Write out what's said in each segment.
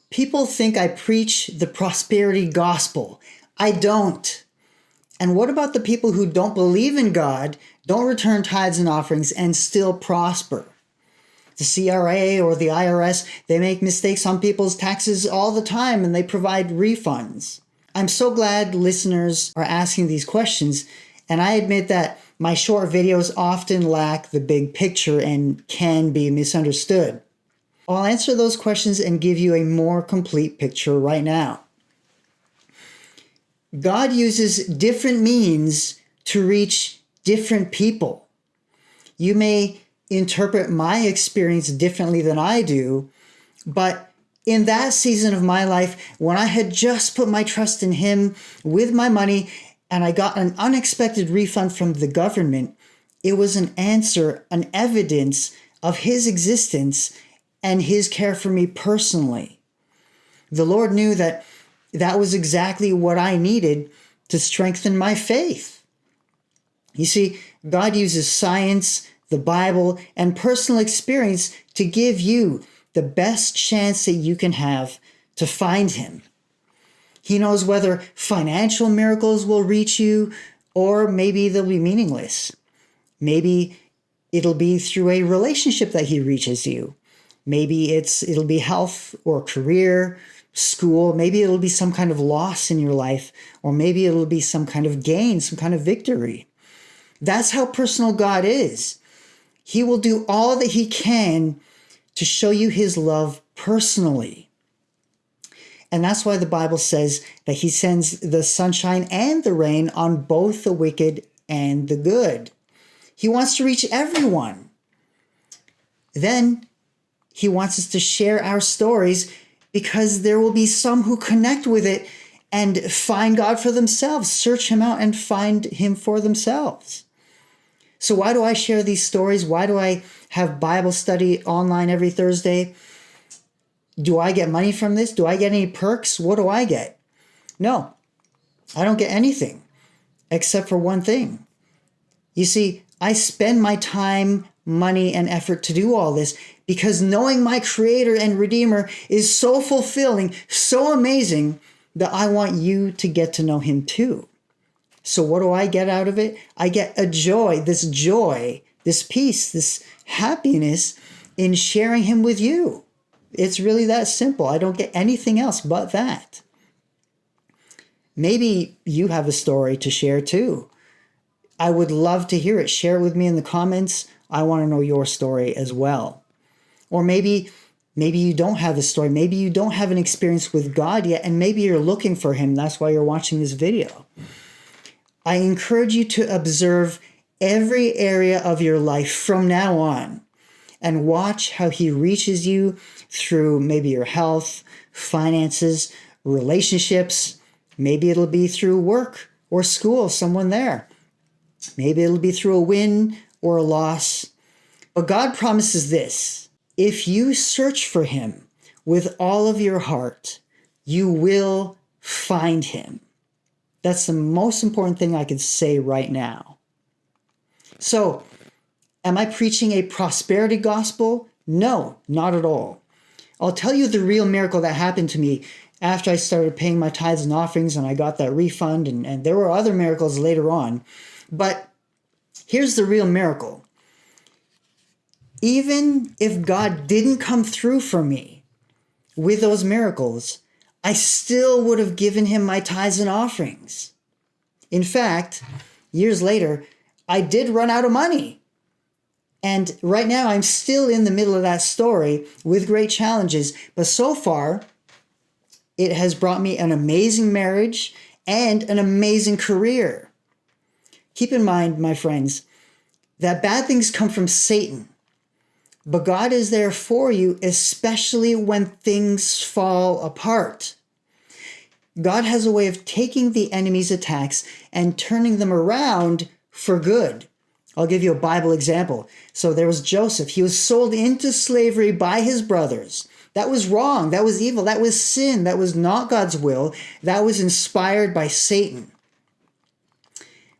People think I preach the prosperity gospel. I don't. And what about the people who don't believe in God, don't return tithes and offerings, and still prosper? The CRA or the IRS, they make mistakes on people's taxes all the time and they provide refunds. I'm so glad listeners are asking these questions, and I admit that my short videos often lack the big picture and can be misunderstood. I'll answer those questions and give you a more complete picture right now. God uses different means to reach different people. You may interpret my experience differently than I do, but in that season of my life, when I had just put my trust in Him with my money and I got an unexpected refund from the government, it was an answer, an evidence of His existence and His care for me personally. The Lord knew that that was exactly what I needed to strengthen my faith. You see, God uses science, the Bible, and personal experience to give you the best chance that you can have to find Him. He knows whether financial miracles will reach you or maybe they'll be meaningless. Maybe it'll be through a relationship that He reaches you. Maybe it'll be health or career, school. Maybe it'll be some kind of loss in your life, or maybe it'll be some kind of gain, some kind of victory. That's how personal God is. He will do all that He can to show you His love personally. And that's why the Bible says that He sends the sunshine and the rain on both the wicked and the good. He wants to reach everyone. Then He wants us to share our stories because there will be some who connect with it and find God for themselves, search Him out and find Him for themselves. So why do I share these stories? Why do I have Bible study online every Thursday? Do I get money from this? Do I get any perks? What do I get? No, I don't get anything except for one thing. You see, I spend my time, money, and effort to do all this because knowing my Creator and Redeemer is so fulfilling, so amazing, that I want you to get to know Him too. So what do I get out of it? I get a joy, this peace, this happiness in sharing Him with you. It's really that simple. I don't get anything else but that. Maybe you have a story to share too. I would love to hear it. Share it with me in the comments. I want to know your story as well. Or maybe you don't have a story. Maybe you don't have an experience with God yet, and maybe you're looking for Him. That's why you're watching this video. I encourage you to observe every area of your life from now on and watch how He reaches you through maybe your health, finances, relationships. Maybe it'll be through work or school, someone there. Maybe it'll be through a win or a loss. But God promises this: if you search for Him with all of your heart, you will find Him. That's the most important thing I could say right now. So, am I preaching a prosperity gospel? No, not at all. I'll tell you the real miracle that happened to me after I started paying my tithes and offerings and I got that refund, and there were other miracles later on. But here's the real miracle. Even if God didn't come through for me with those miracles, I still would have given Him my tithes and offerings. In fact, years later, I did run out of money. And right now, I'm still in the middle of that story with great challenges. But so far, it has brought me an amazing marriage and an amazing career. Keep in mind, my friends, that bad things come from Satan. But God is there for you, especially when things fall apart. God has a way of taking the enemy's attacks and turning them around for good. I'll give you a Bible example. So there was Joseph. He was sold into slavery by his brothers. That was wrong. That was evil. That was sin. That was not God's will. That was inspired by Satan.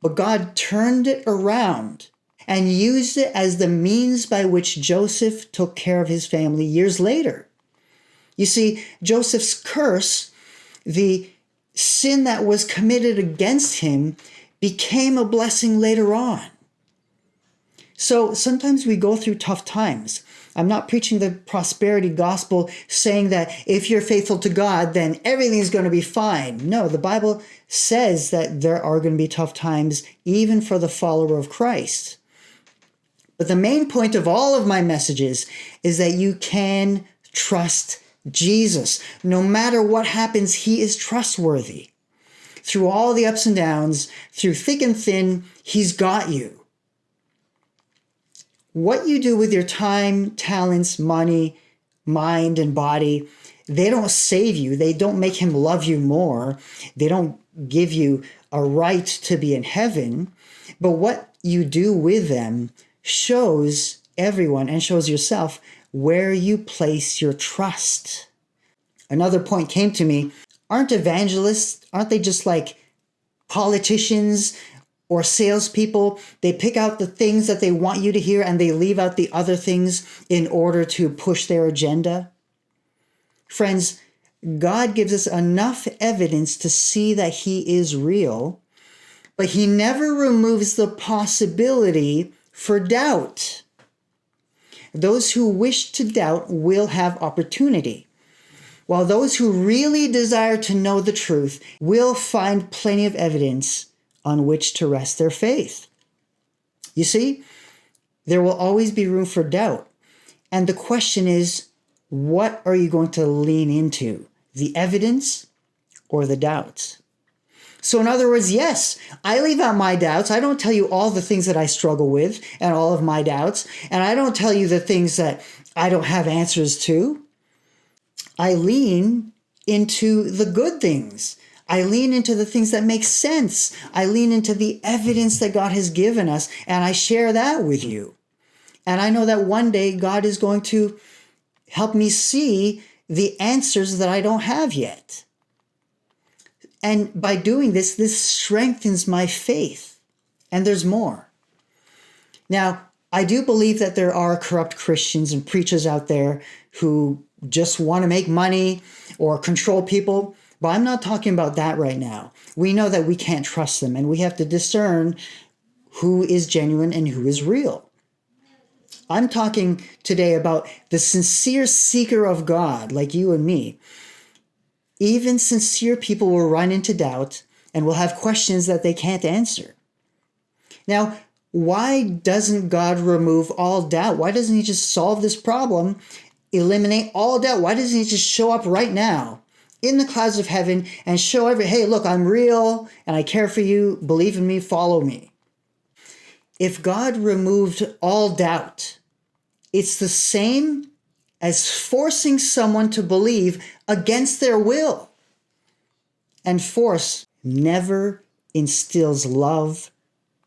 But God turned it around and used it as the means by which Joseph took care of his family years later. You see, Joseph's curse, the sin that was committed against him, became a blessing later on. So sometimes we go through tough times. I'm not preaching the prosperity gospel saying that if you're faithful to God, then everything's going to be fine. No, the Bible says that there are going to be tough times even for the follower of Christ. But the main point of all of my messages is that you can trust Jesus. No matter what happens, he is trustworthy. Through all the ups and downs, through thick and thin, he's got you. What you do with your time, talents, money, mind, and body, they don't save you. They don't make him love you more. They don't give you a right to be in heaven. But what you do with them shows everyone and shows yourself where you place your trust. Another point came to me. Aren't evangelists, aren't they just like politicians or salespeople? They pick out the things that they want you to hear and they leave out the other things in order to push their agenda. Friends, God gives us enough evidence to see that he is real, but he never removes the possibility for doubt. Those who wish to doubt will have opportunity, while those who really desire to know the truth will find plenty of evidence on which to rest their faith. You see, there will always be room for doubt. And the question is, what are you going to lean into? The evidence or the doubts? So in other words, yes, I leave out my doubts. I don't tell you all the things that I struggle with and all of my doubts. And I don't tell you the things that I don't have answers to. I lean into the good things. I lean into the things that make sense. I lean into the evidence that God has given us, and I share that with you. And I know that one day God is going to help me see the answers that I don't have yet. And by doing this, this strengthens my faith. And there's more. Now, I do believe that there are corrupt Christians and preachers out there who just want to make money or control people. But I'm not talking about that right now. We know that we can't trust them, and we have to discern who is genuine and who is real. I'm talking today about the sincere seeker of God, like you and me. Even sincere people will run into doubt and will have questions that they can't answer. Now, why doesn't God remove all doubt? Why doesn't he just solve this problem, eliminate all doubt? Why doesn't he just show up right now in the clouds of heaven and show hey, look, I'm real and I care for you. Believe in me, follow me. If God removed all doubt, it's the same as forcing someone to believe against their will. And force never instills love,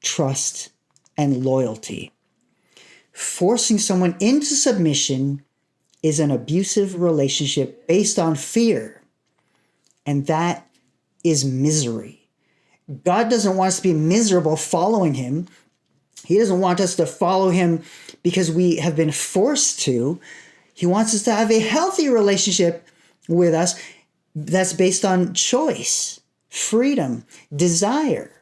trust, and loyalty. Forcing someone into submission is an abusive relationship based on fear. And that is misery. God doesn't want us to be miserable following him. He doesn't want us to follow him because we have been forced to. He wants us to have a healthy relationship with us that's based on choice, freedom, desire.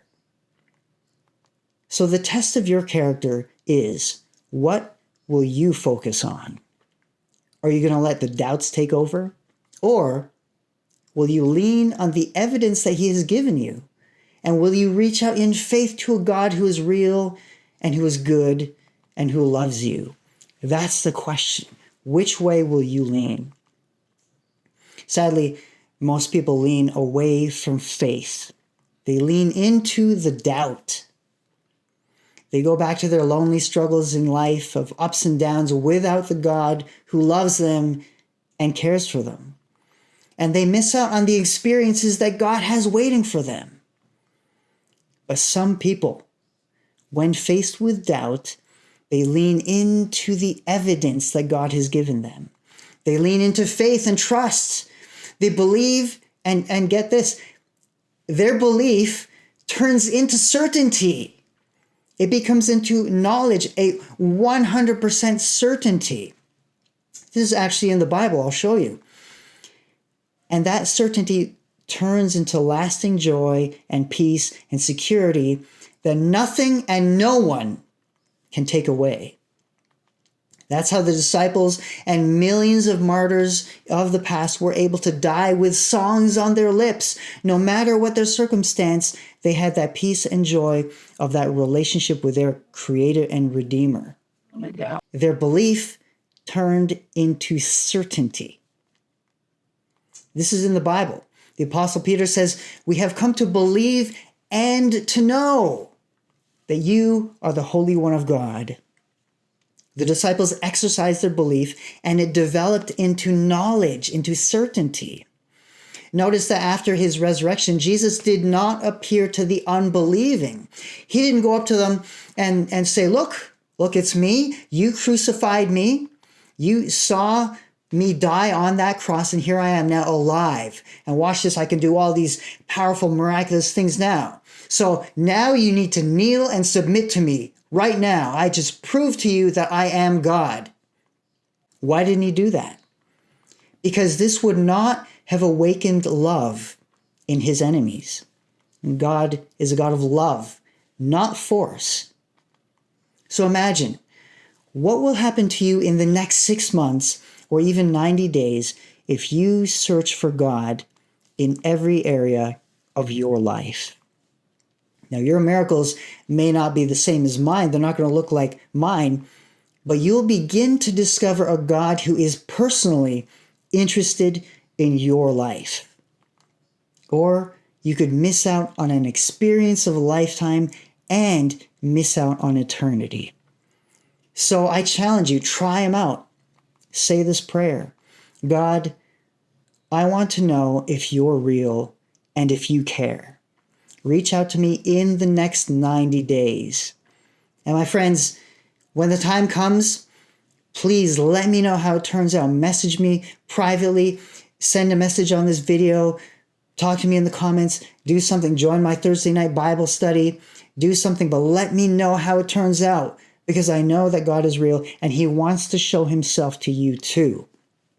So the test of your character is, what will you focus on? Are you going to let the doubts take over? Or will you lean on the evidence that he has given you? And will you reach out in faith to a God who is real and who is good and who loves you? That's the question. Which way will you lean? Sadly, most people lean away from faith. They lean into the doubt. They go back to their lonely struggles in life of ups and downs without the God who loves them and cares for them. And they miss out on the experiences that God has waiting for them. But some people, when faced with doubt, they lean into the evidence that God has given them. They lean into faith and trust. They believe, and get this, their belief turns into certainty. It becomes into knowledge, a 100% certainty. This is actually in the Bible. I'll show you. And that certainty turns into lasting joy and peace and security that nothing and no one can take away. That's how the disciples and millions of martyrs of the past were able to die with songs on their lips. No matter what their circumstance, they had that peace and joy of that relationship with their Creator and Redeemer. Their belief turned into certainty. This is in the Bible. The Apostle Peter says, "We have come to believe and to know that you are the Holy One of God." The disciples exercised their belief, and it developed into knowledge, into certainty. Notice that after his resurrection, Jesus did not appear to the unbelieving. He didn't go up to them and say, look, it's me. You crucified me. You saw me die on that cross, and here I am now alive. And watch this, I can do all these powerful, miraculous things now. So now you need to kneel and submit to me. Right now, I just proved to you that I am God. Why didn't he do that? Because this would not have awakened love in his enemies. God is a God of love, not force. So imagine, what will happen to you in the next 6 months or even 90 days if you search for God in every area of your life? Now, your miracles may not be the same as mine. They're not going to look like mine, but you'll begin to discover a God who is personally interested in your life. Or you could miss out on an experience of a lifetime and miss out on eternity. So I challenge you, try them out. Say this prayer: God, I want to know if you're real and if you care. Reach out to me in the next 90 days. And my friends, when the time comes, please let me know how it turns out. Message me privately, send a message on this video, talk to me in the comments, do something, join my Thursday night Bible study, do something, but let me know how it turns out, because I know that God is real and he wants to show himself to you too.